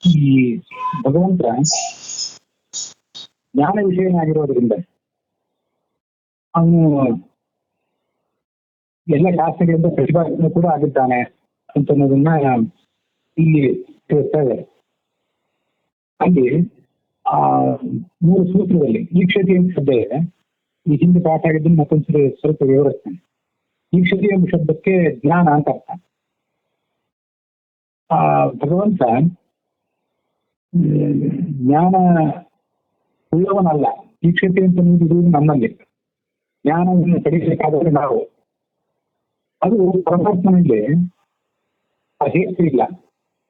ಈ ಭಗವಂತ ಜ್ಞಾನ ವಿಷಯನಾಗಿರೋದ್ರಿಂದ ಅವನು ಎಲ್ಲ ಶಾಸ್ತ್ರಗಳಿಂದ ಪ್ರತಿಪಾದನೆ ಕೂಡ ಆಗಿದ್ದಾನೆ ಅಂತ ಅನ್ನೋದನ್ನ ಇಲ್ಲಿ ತಿಳಿಸ್ತಾ ಇದ್ದಾರೆ. ಅಲ್ಲಿ ಆ 3 ಸೂತ್ರದಲ್ಲಿ ಈಕ್ಷತಿ ಎಂಬ ಶಬ್ದ ಇದೆ. ಈ ಹಿಂದೆ ಪಾಠ ಆಗಿದ್ದನ್ನು ಮತ್ತೊಂದ್ಸರಿ ಸ್ವಲ್ಪ ವಿವರಿಸ್ತೇನೆ. ಈಕ್ಷತಿ ಎಂಬ ಶಬ್ದಕ್ಕೆ ಜ್ಞಾನ ಅಂತ ಅರ್ಥ. ಆ ಭಗವಂತ ಜ್ಞಾನ ಉಳ್ಳವನಲ್ಲ. ಈಕ್ಷತೆ ಅಂತ ಇರುವುದು ನಮ್ಮಲ್ಲಿ. ಜ್ಞಾನವನ್ನು ಪಡೆಯಬೇಕಾದರೆ ನಾವು ಅದು ಪರಮಾತ್ಮನಲ್ಲಿ ಹೇತು ಇಲ್ಲ.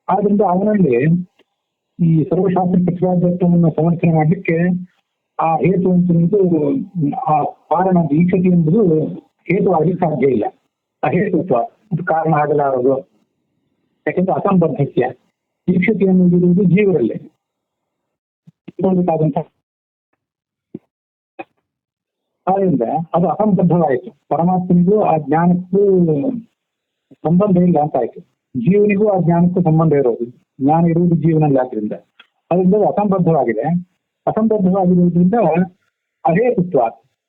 ಆದ್ರಿಂದ ಅವನಲ್ಲಿ ಈ ಸರ್ವಶಾಸ್ತ್ರ ಪ್ರತಿಪಾದ್ಯತ್ವವನ್ನು ಸಮರ್ಥನೆ ಮಾಡಲಿಕ್ಕೆ ಆ ಹೇತು ಅಂತ ಆ ಕಾರಣ ಈಕ್ಷತೆ ಎಂಬುದು ಹೇತು ಆಗಲಿಕ್ಕೆ ಸಾಧ್ಯ ಇಲ್ಲ. ಅಹೇತುತ್ವ ಅದು ಕಾರಣ ಆಗಲಾರದು. ಯಾಕೆಂದ್ರೆ ಅಸಂಬದ್ಧತ್ಯ. ಈಕ್ಷತೆ ಎನ್ನುವುದು ಜೀವರಲ್ಲಿ ಆದ್ದರಿಂದ ಅದು ಅಸಂಬದ್ಧವಾಯಿತು. ಪರಮಾತ್ಮನಿಗೂ ಆ ಜ್ಞಾನಕ್ಕೂ ಸಂಬಂಧ ಇಲ್ಲ ಅಂತ ಆಯ್ತು. ಜೀವನಿಗೂ ಆ ಜ್ಞಾನಕ್ಕೂ ಸಂಬಂಧ ಇರೋದು. ಜ್ಞಾನ ಇರುವುದು ಜೀವನಲ್ಲಿ ಆದ್ರಿಂದ ಅದರಿಂದ ಅಸಂಬದ್ಧವಾಗಿದೆ. ಅಸಂಬದ್ಧವಾಗಿರುವುದರಿಂದ ಅಹೇತುತ್ವ.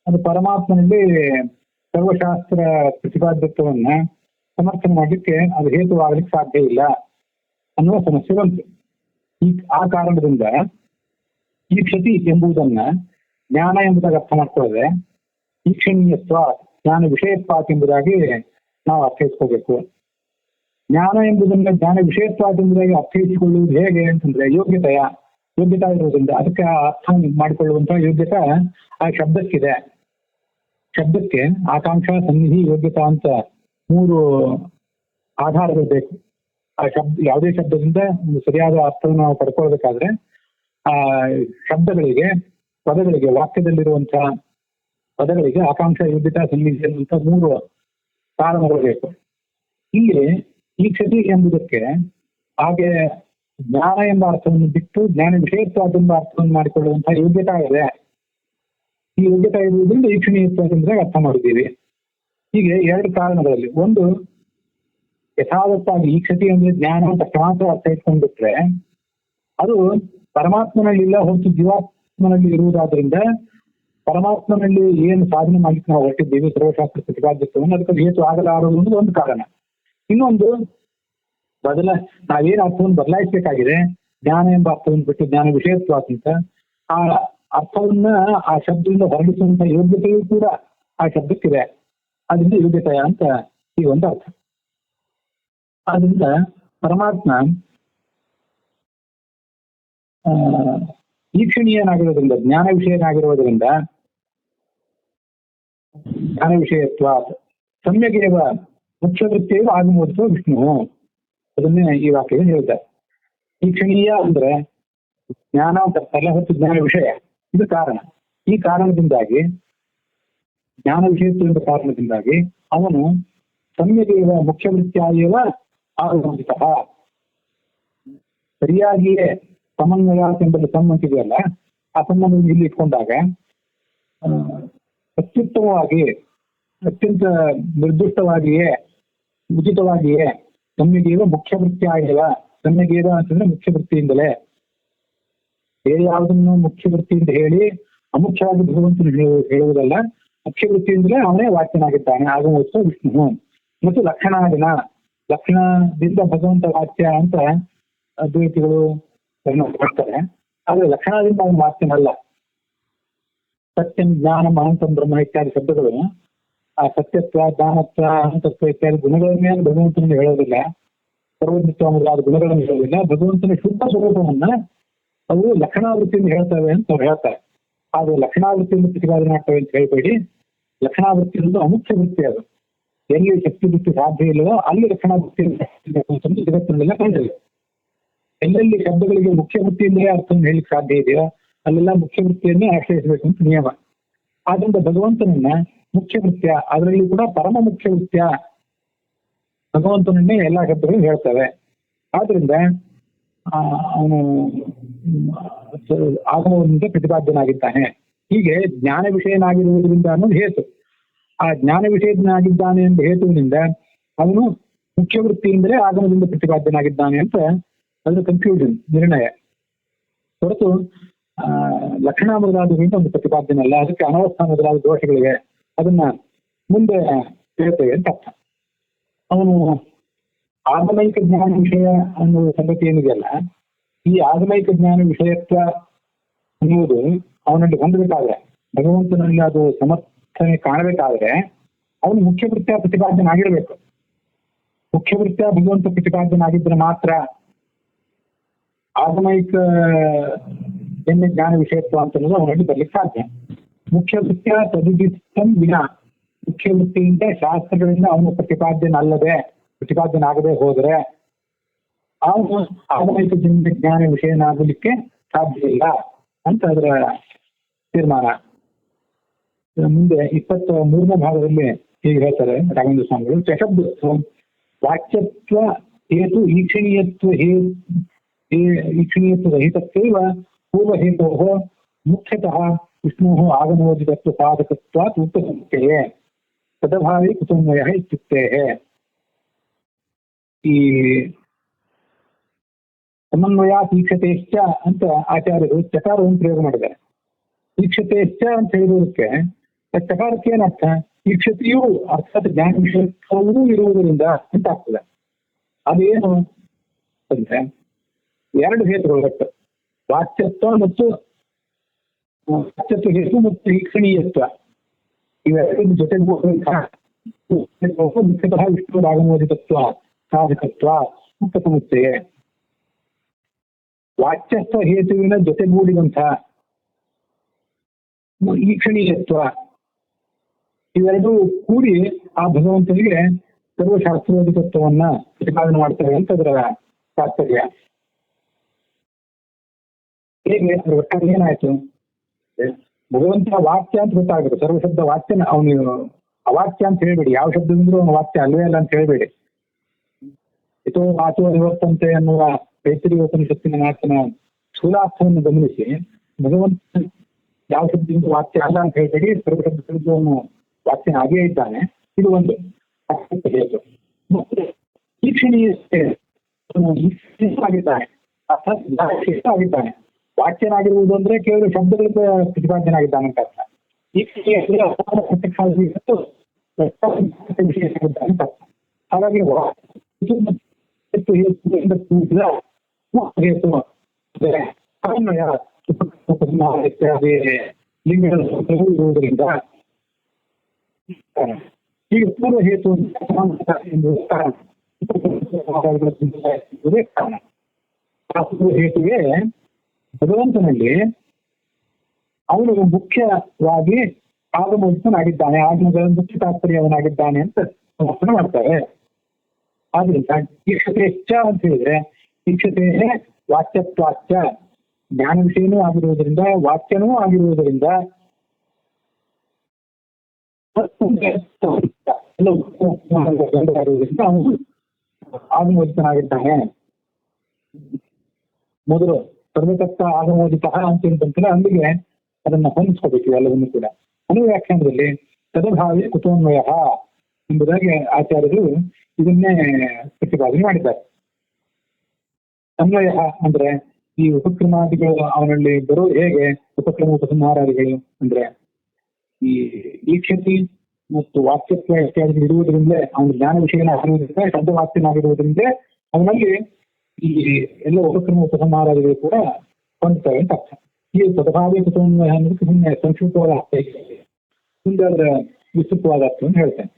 ಅದು ಪರಮಾತ್ಮನಲ್ಲಿ ಸರ್ವಶಾಸ್ತ್ರ ಪ್ರತಿಪಾದ್ಯತ್ವವನ್ನ ಸಮರ್ಥನೆ ಮಾಡಲಿಕ್ಕೆ ಅದು ಹೇತುವಾಗಲಿಕ್ಕೆ ಸಾಧ್ಯ ಇಲ್ಲ ಅನ್ನುವ ಸಮಸ್ಯೆ ಬಂತು. ಆ ಕಾರಣದಿಂದ ಈ ಕ್ಷತಿ ಎಂಬುದನ್ನ ಜ್ಞಾನ ಎಂಬುದಾಗಿ ಅರ್ಥ ಮಾಡ್ಕೊಳ್ಳದೆ ಈಕ್ಷಣೀಯತ್ವ ಜ್ಞಾನ ವಿಷಯತ್ವ ಎಂಬುದಾಗಿ ನಾವು ಅರ್ಥೈಸ್ಕೋಬೇಕು. ಜ್ಞಾನ ಎಂಬುದನ್ನ ಜ್ಞಾನ ವಿಷಯತ್ವ ಎಂಬುದಾಗಿ ಅರ್ಥೈಸಿಕೊಳ್ಳುವುದು ಹೇಗೆ ಅಂತಂದ್ರೆ ಯೋಗ್ಯತಾ ಇರುವುದರಿಂದ ಅದಕ್ಕೆ ಅರ್ಥ ಮಾಡಿಕೊಳ್ಳುವಂತಹ ಯೋಗ್ಯತಾ ಆ ಶಬ್ದಕ್ಕಿದೆ. ಶಬ್ದಕ್ಕೆ ಆಕಾಂಕ್ಷ, ಸನ್ನಿಧಿ, ಯೋಗ್ಯತಾ ಅಂತ 3 ಆಧಾರಗಳು ಬೇಕು. ಆ ಯಾವುದೇ ಶಬ್ದದಿಂದ ಒಂದು ಸರಿಯಾದ ಅರ್ಥವನ್ನು ನಾವು ಪಡ್ಕೊಳ್ಬೇಕಾದ್ರೆ ಆ ಶಬ್ದಗಳಿಗೆ, ಪದಗಳಿಗೆ, ವಾಕ್ಯದಲ್ಲಿರುವಂತಹ ಪದಗಳಿಗೆ ಆಕಾಂಕ್ಷ, ಯೋಗ್ಯತಾ, ಸನ್ನಿಧಿ ಅನ್ನುವಂಥ 3 ಕಾರಣಗಳು ಬೇಕು. ಇಲ್ಲಿ ಈ ಕ್ಷತಿ ಎಂಬುದಕ್ಕೆ ಹಾಗೆ ಜ್ಞಾನ ಎಂಬ ಅರ್ಥವನ್ನು ಬಿಟ್ಟು ಜ್ಞಾನ ವಿಷಯತ್ವ ಎಂಬ ಅರ್ಥವನ್ನು ಮಾಡಿಕೊಳ್ಳುವಂತಹ ಯೋಗ್ಯತಾ ಇದೆ. ಈ ಯೋಗ್ಯತಾ ಇರುವುದರಿಂದ ಈಕ್ಷಣೀಯತ್ವ ಎಂಬುದಾಗಿ ಅರ್ಥ ಮಾಡಿದ್ದೀವಿ. ಹೀಗೆ 2 ಕಾರಣಗಳಲ್ಲಿ. ಒಂದು, ಯಥಾವತ್ತಾಗಿ ಈ ಕ್ಷತಿ ಅಂದ್ರೆ ಜ್ಞಾನ ಅಂತ ಮಾತ್ರ ಅರ್ಥ ಇಟ್ಕೊಂಡ್ಬಿಟ್ರೆ ಅದು ಪರಮಾತ್ಮನಲ್ಲಿ ಇಲ್ಲ, ಹೊರತು ಜೀವಾತ್ಮನಲ್ಲಿ ಇರುವುದಾದ್ರಿಂದ ಪರಮಾತ್ಮನಲ್ಲಿ ಏನು ಸಾಧನೆ ಮಾಡ್ಲಿಕ್ಕೆ ನಾವು ಹೊರಟಿದ್ದೀವಿ ಸರ್ವಶಾಸ್ತ್ರ ಪ್ರತಿಪಾದ್ಯತ್ವವನ್ನು ಅದಕ್ಕೆ ಹೇತು ಆಗಲಾರದು ಅನ್ನೋದು ಒಂದು ಕಾರಣ. ಇನ್ನೊಂದು, ನಾವೇನು ಅರ್ಥವನ್ನು ಬದಲಾಯಿಸಬೇಕಾಗಿದೆ, ಜ್ಞಾನ ಎಂಬ ಅರ್ಥವನ್ನು ಬಿಟ್ಟು ಜ್ಞಾನ ವಿಷಯತ್ವ ಅಂತ ಆ ಅರ್ಥವನ್ನ ಆ ಶಬ್ದದಿಂದ ಹೊರಡಿಸುವಂತ ಯೋಗ್ಯತೆಯೂ ಕೂಡ ಆ ಶಬ್ದಕ್ಕಿದೆ. ಅದರಿಂದ ಯೋಗ್ಯತೆಯ ಅಂತ ಈ ಒಂದು ಅರ್ಥ. ಆದ್ರಿಂದ ಪರಮಾತ್ಮ ಈಕ್ಷಣೀಯನಾಗಿರೋದ್ರಿಂದ, ಜ್ಞಾನ ವಿಷಯನಾಗಿರೋದ್ರಿಂದ ಜ್ಞಾನ ವಿಷಯತ್ವ ಸಮ್ಯಗೇವ ಮುಖ್ಯವೃತ್ತಿಯು ಆಗಮೋದಿಸುವ ವಿಷ್ಣು. ಅದನ್ನೇ ಈ ವಾಕ್ಯದಲ್ಲಿ ಹೇಳ್ತಾರೆ. ಈಕ್ಷಣೀಯ ಅಂದ್ರೆ ಜ್ಞಾನ ಅಂತ ಹೊತ್ತು ಜ್ಞಾನ ವಿಷಯ ಇದು ಕಾರಣ. ಈ ಕಾರಣದಿಂದಾಗಿ ಜ್ಞಾನ ವಿಷಯತ್ವ ಎಂಬ ಕಾರಣದಿಂದಾಗಿ ಅವನು ಸಮ್ಯಗೇವ ಮುಖ್ಯವೃತ್ತಿಯಾಗಿರುವ ಆಗಮೋದಿತ. ಸರಿಯಾಗಿಯೇ ಸಮನ್ವಯ ಎಂಬುದು ಸಂಬಂಧಿದೆಯಲ್ಲ, ಆ ಸಂಬಂಧವನ್ನು ಇಲ್ಲಿ ಇಟ್ಕೊಂಡಾಗ ಅತ್ಯುತ್ತಮವಾಗಿ, ಅತ್ಯಂತ ನಿರ್ದಿಷ್ಟವಾಗಿಯೇ, ಉಚಿತವಾಗಿಯೇ ಸಮ್ಯಗೇವ ಮುಖ್ಯವೃತ್ತಿ ಆಗಿಲ್ಲ. ಸಮ್ಯಗೇವ ಅಂತಂದ್ರೆ ಮುಖ್ಯ ವೃತ್ತಿಯಿಂದಲೇ, ಬೇರೆ ಯಾವುದನ್ನು ಮುಖ್ಯ ವೃತ್ತಿಯಿಂದ ಹೇಳಿ ಅಮುಖ್ಯವಾಗಿ ಭಗವಂತನು ಹೇಳುವುದಲ್ಲ, ಮುಖ್ಯ ವೃತ್ತಿಯಿಂದಲೇ ಅವನೇ ವಾಚ್ಯನಾಗಿದ್ದಾನೆ ಆಗಮೋತ್ಸವ ವಿಷ್ಣು. ಮತ್ತು ಲಕ್ಷಣದಿಂದ ಭಗವಂತ ವಾಚ್ಯ ಅಂತ ಅದ್ವೈತಿಗಳು ಮಾಡ್ತಾರೆ. ಆದ್ರೆ ಲಕ್ಷಣದಿಂದ ಅವನು ವಾಚ್ಯನಲ್ಲ. ಸತ್ಯಂ, ಜ್ಞಾನಂ, ಅನಂತಂ ಬ್ರಹ್ಮ ಇತ್ಯಾದಿ ಶಬ್ದಗಳು ಆ ಸತ್ಯತ್ವ, ಜ್ಞಾನತ್ವ, ಅನಂತತ್ವ ಇತ್ಯಾದಿ ಗುಣಗಳನ್ನೇ ಭಗವಂತನಿಗೆ ಹೇಳೋದಿಲ್ಲ. ಸರ್ವಜ್ಞತ್ವ ಮೊದಲಾದ ಗುಣಗಳನ್ನು ಹೇಳೋದಿಲ್ಲ. ಭಗವಂತನ ಶುದ್ಧ ಸ್ವರೂಪವನ್ನ ಅವು ಲಕ್ಷಣಾವೃತ್ತಿಯಿಂದ ಹೇಳ್ತವೆ ಅಂತ ಅವ್ರು ಹೇಳ್ತಾರೆ. ಆದ್ರೆ ಲಕ್ಷಣಾವೃತ್ತಿಯಿಂದ ಪ್ರತಿಪಾದನೆ ಮಾಡ್ತವೆ ಅಂತ ಹೇಳ್ಬೇಡಿ. ಲಕ್ಷಣಾವೃತ್ತಿಯಿಂದ ಅಮುಖ್ಯ ವೃತ್ತಿ. ಅದು ಎಲ್ಲಿ ಶಕ್ತಿ ಬಿಟ್ಟು ಸಾಧ್ಯ ಇಲ್ಲವೋ ಅಲ್ಲಿ ಲಕ್ಷಣಾವೃತ್ತಿಯಿಂದ ಜಗತ್ತಿನೆಲ್ಲ ಕಂಡಿಲ್ಲ. ಎಲ್ಲೆಲ್ಲಿ ಶಬ್ದಗಳಿಗೆ ಮುಖ್ಯ ವೃತ್ತಿಯಿಂದಲೇ ಅರ್ಥವನ್ನು ಹೇಳಿಕ್ ಸಾಧ್ಯ ಇದೆಯೋ ಅಲ್ಲೆಲ್ಲ ಮುಖ್ಯ ವೃತ್ತಿಯನ್ನೇ ಆಶ್ರಯಿಸಬೇಕು ಅಂತ ನಿಯಮ. ಆದ್ರಿಂದ ಭಗವಂತನನ್ನ ಮುಖ್ಯ ವೃತ್ಯ, ಅದರಲ್ಲಿ ಕೂಡ ಪರಮ ಮುಖ್ಯ ವೃತ್ಯ ಭಗವಂತನನ್ನೇ ಎಲ್ಲಾ ಶಬ್ದಗಳು ಹೇಳ್ತವೆ. ಆದ್ರಿಂದ ಅವನು ಆಗಮನದಿಂದ ಪ್ರತಿಪಾದ್ಯನಾಗಿದ್ದಾನೆ. ಹೀಗೆ ಜ್ಞಾನ ವಿಷಯನಾಗಿರುವುದರಿಂದ ಅನ್ನೋದು ಹೇತು. ಆ ಜ್ಞಾನ ವಿಷಯನಾಗಿದ್ದಾನೆ ಎಂಬ ಹೇತುವಿನಿಂದ ಅವನು ಮುಖ್ಯ ವೃತ್ತಿಯಿಂದಲೇ ಆಗಮನದಿಂದ ಪ್ರತಿಪಾದ್ಯನಾಗಿದ್ದಾನೆ ಅಂತ ಅಂದ್ರೆ ಕನ್ಫ್ಯೂಷನ್, ನಿರ್ಣಯ ಹೊರತು ಲಕ್ಷಣ ಮೊದಲಾದಗಳಿಂದ ಒಂದು ಪ್ರತಿಪಾದನೆ ಅಲ್ಲ. ಅದಕ್ಕೆ ಅನವಸ್ಥಾ ಮೊದಲಾದ ದೋಷಗಳಿವೆ, ಅದನ್ನ ಮುಂದೆ ಹೇಳ್ತೇವೆ ಅಂತ ಅರ್ಥ. ಅವನು ಆಗಮೈಕ ಜ್ಞಾನ ವಿಷಯ ಅನ್ನುವ ಸಂಗತಿ ಏನಿದೆಯಲ್ಲ, ಈ ಆಗಮೈಕ ಜ್ಞಾನ ವಿಷಯತ್ವ ಅನ್ನುವುದು ಅವನಲ್ಲಿ ಹೊಂದಬೇಕಾದ್ರೆ, ಭಗವಂತನಲ್ಲಿ ಅದು ಸಮರ್ಥನೆ ಕಾಣಬೇಕಾದ್ರೆ ಅವನು ಮುಖ್ಯ ವೃತ್ತ ಪ್ರತಿಪಾದನೆ ಆಗಿರಬೇಕು. ಮುಖ್ಯ ವೃತ್ತ ಭಗವಂತ ಪ್ರತಿಪಾದನೆ ಆಗಿದ್ರೆ ಮಾತ್ರ ಆಗಮೈಕ ಜ್ಞಾನ ವಿಷಯತ್ವ ಅಂತ ಅವನಲ್ಲಿ ಬರ್ಲಿಕ್ಕೆ ಸಾಧ್ಯ. ಮುಖ್ಯ ವೃತ್ತ ತದುದಿಷ್ಟಂ ವಿನ, ಮುಖ್ಯ ವೃತ್ತಿಯಿಂದ ಶಾಸ್ತ್ರಗಳಿಂದ ಅವನು ಪ್ರತಿಪಾದ್ಯನ ಅಲ್ಲದೆ, ಪ್ರತಿಪಾದ್ಯನ ಆಗದೆ ಹೋದರೆ ಅವನು ಆಗಮೈಕ ಜ್ಞಾನ ವಿಷಯನಾಗಲಿಕ್ಕೆ ಸಾಧ್ಯ ಇಲ್ಲ ಅಂತ ಅದರ ತೀರ್ಮಾನ. ಮುಂದೆ 23ನೇ ಭಾಗದಲ್ಲಿ ಹೀಗೆ ಹೇಳ್ತಾರೆ ರಾಘವೇಂದ್ರ ಸ್ವಾಮಿಗಳು, ಶಬ್ದತ್ವ ವಾಚ್ಯತ್ವ ಹೇತು ಈಕ್ಷಣೀಯತ್ವ ಈಕ್ಷಣೀಯತ್ವ ರಹಿತತ್ವೇವ ಪೂರ್ವಹೇತೋ ಮುಖ್ಯತಃ ವಿಷ್ಣು ಆಗಮೋದಿತತ್ವ ಸಾಧಕತ್ವಾತ್ ಉಕ್ತಸಂಖ್ಯೆಯೇ ತದಭಾವಿ ಕುತುಂಬಯ ಇತ್ಯುಕ್ತೆ. ಈ ಸಮನ್ವಯ ಈಕ್ಷತೆಶ್ಚ ಅಂತ ಆಚಾರ್ಯರು ಚಕಾರವನ್ನು ಪ್ರಯೋಗ ಮಾಡಿದ್ದಾರೆ. ಈಕ್ಷತೆಶ್ಚ ಅಂತ ಹೇಳಿರೋದಕ್ಕೆ ಚಕಾರಕ್ಕೆ ಏನರ್ಥ? ಈಕ್ಷತೆಯೂ ಅರ್ಥಾತ್ ಜ್ಞಾನ ವಿಷಯವೂ ಇರುವುದರಿಂದ ಅಂತ ಆಗ್ತದೆ. ಅದೇನು ಅಂದ್ರೆ ಎರಡು ಹೇತುಗಳು ಬರ್ತವೆ, ವಾಚ್ಯತ್ವ ಮತ್ತು ವಾಚ್ಯತ್ವ ಹೇತು ಮತ್ತು ಈಕ್ಷಣೀಯತ್ವ. ಇವೆರಡು ಜೊತೆಗೆ ಮುಖ್ಯತಃ ವಿಷ್ಣು ಆಗಮೋದಿತತ್ವ ಸಾಧಕತ್ವ ಮುಖ್ಯ ಸಮಸ್ಯೆ. ವಾಚ್ಯತ್ವ ಹೇತುವಿನ ಜೊತೆಗೂಡಿದಂತಹ ಈಕ್ಷಣೀಯತ್ವ ಇವೆರಡೂ ಕೂಡಿ ಆ ಭಗವಂತನಿಗೆ ಸರ್ವಶಾಸ್ತ್ರೋದಿತತ್ವವನ್ನ ಪ್ರತಿಪಾದನೆ ಮಾಡ್ತಾರೆ ಅಂತ ಅದರ ತಾತ್ಪರ್ಯ. ಹೇಗೆ ಒಟ್ಟಾರೆ ಏನಾಯ್ತು? ಭಗವಂತ ವಾಕ್ಯ ಅಂತ ಗೊತ್ತಾಗುತ್ತೆ. ಸರ್ವಶಬ್ದ ವಾಕ್ಯನ ಅವನು ಅವಾಕ್ಯ ಅಂತ ಹೇಳ್ಬೇಡಿ, ಯಾವ ಶಬ್ದದಿಂದ್ರೂ ಅವನು ವಾಕ್ಯ ಅಲ್ವೇ ಅಲ್ಲ ಅಂತ ಹೇಳ್ಬೇಡಿ. ಇತೋ ವಾಚೋ ನಿವರ್ತಂತೆ ಅನ್ನುವ ತೈತ್ರಿಯ ಉಪನಿಷತ್ತಿನ ಮಾತಿನ ಸ್ಥೂಲಾರ್ಥವನ್ನು ಗಮನಿಸಿ, ಭಗವಂತ ಯಾವ ಶಬ್ದದಿಂದ ವಾಕ್ಯ ಅಲ್ಲ ಅಂತ ಹೇಳ್ಬೇಡಿ, ಸರ್ವಶಬ್ದ ಅವನು ವಾಕ್ಯ ಹಾಗೇ ಇದ್ದಾನೆ. ಇದು ಒಂದು ಹೇತು. ಈಕ್ಷಣೀಯ ಆಗಿದ್ದಾನೆ, ಅರ್ಥಾತ್ ಆಗಿದ್ದಾನೆ. ವಾಕ್ಯನಾಗಿರುವುದು ಅಂದ್ರೆ ಕೇವಲ ಶಬ್ದಗಳಿಂದ ಪ್ರತಿಪಾದನೆ ಆಗಿದ್ದಾನೆ ಅಂತ ಅರ್ಥ. ಹಾಗಾಗಿ ಲಿಂಗಗಳಿರುವುದರಿಂದ ಈಗ ಪೂರ್ವ ಹೇತು ಕಾರಣ. ಹೇತುವೆ ಭಗವಂತನಲ್ಲಿ ಅವನು ಮುಖ್ಯವಾಗಿ ಆಗಮೋದಿತನಾಗಿದ್ದಾನೆ, ಆಗಮಗಳ ಮುಖ್ಯ ತಾತ್ಪರ್ಯವನಾಗಿದ್ದಾನೆ ಅಂತ ಸಮರ್ಥನೆ ಮಾಡ್ತಾರೆ. ಆದ್ರಿಂದ ಈಕ್ಷತೆ ಹೆಚ್ಚ ಅಂತ ಹೇಳಿದ್ರೆ ಈಕ್ಷತೆ ವಾಚ್ಯತ್ವಾಚ್ಯ ಜ್ಞಾನ ವಿಷಯನೂ ಆಗಿರುವುದರಿಂದ ವಾಕ್ಯನೂ ಆಗಿರುವುದರಿಂದ ಅವನು ಆಗಮೋದಿತನಾಗಿದ್ದಾನೆ. ಮೊದಲು ಸರ್ವತತ್ವ ಆಗಮೋದಿತ ಅಂತ ಬಂತಲ್ಲ, ಅಲ್ಲಿಗೆ ಅದನ್ನ ಹೊಂದಿಸ್ಕೋಬೇಕು ಎಲ್ಲವನ್ನೂ ಕೂಡ. ಅನುವ್ಯಾಖ್ಯಾನದಲ್ಲಿ ತದಭಾವಿ ಕುತೋನ್ವಯ ಎಂಬುದಾಗಿ ಆಚಾರ್ಯರು ಇದನ್ನೇ ಪ್ರತಿಪಾದನೆ ಮಾಡಿದ್ದಾರೆ. ಅನ್ವಯ ಅಂದ್ರೆ ಈ ಉಪಕ್ರಮಾದಿಗಳು ಅವನಲ್ಲಿ ಬರೋದು ಹೇಗೆ? ಉಪಕ್ರಮ ಉಪಸಂಹಾರಾದಿಗಳು ಅಂದ್ರೆ ಈ ಈಕ್ಷತಿ ಮತ್ತು ವಾಕ್ಯತ್ವ ಇತ್ಯಾದಿ ಇರುವುದರಿಂದಲೇ ಅವನ ಜ್ಞಾನ ವಿಷಯನ ಆಗಿರುವುದರಿಂದ, ಶಬ್ದವಾಕ್ಯನಾಗಿರುವುದರಿಂದ ಅವನಲ್ಲಿ ಈ ಎಲ್ಲ ಉಪಕ್ರಮ ಉಪಸಂಹಾರಾದಿಗಳು ಕೂಡ ಹೊಂದ್ತವೆ ಅಂತ ಅರ್ಥ. ಈ ತದಭಾವಿ ಕುತೋನ್ವಯ ಅನ್ನೋದಕ್ಕೆ ಸುಮ್ಮನೆ ಸಂಕ್ಷಿಪ್ತವಾದ ಅರ್ಥ ಇದೆ, ಮುಂದೆ ಅದರ ವಿಸ್ತೃತವಾದ ಅರ್ಥವನ್ನು ಹೇಳ್ತೇನೆ.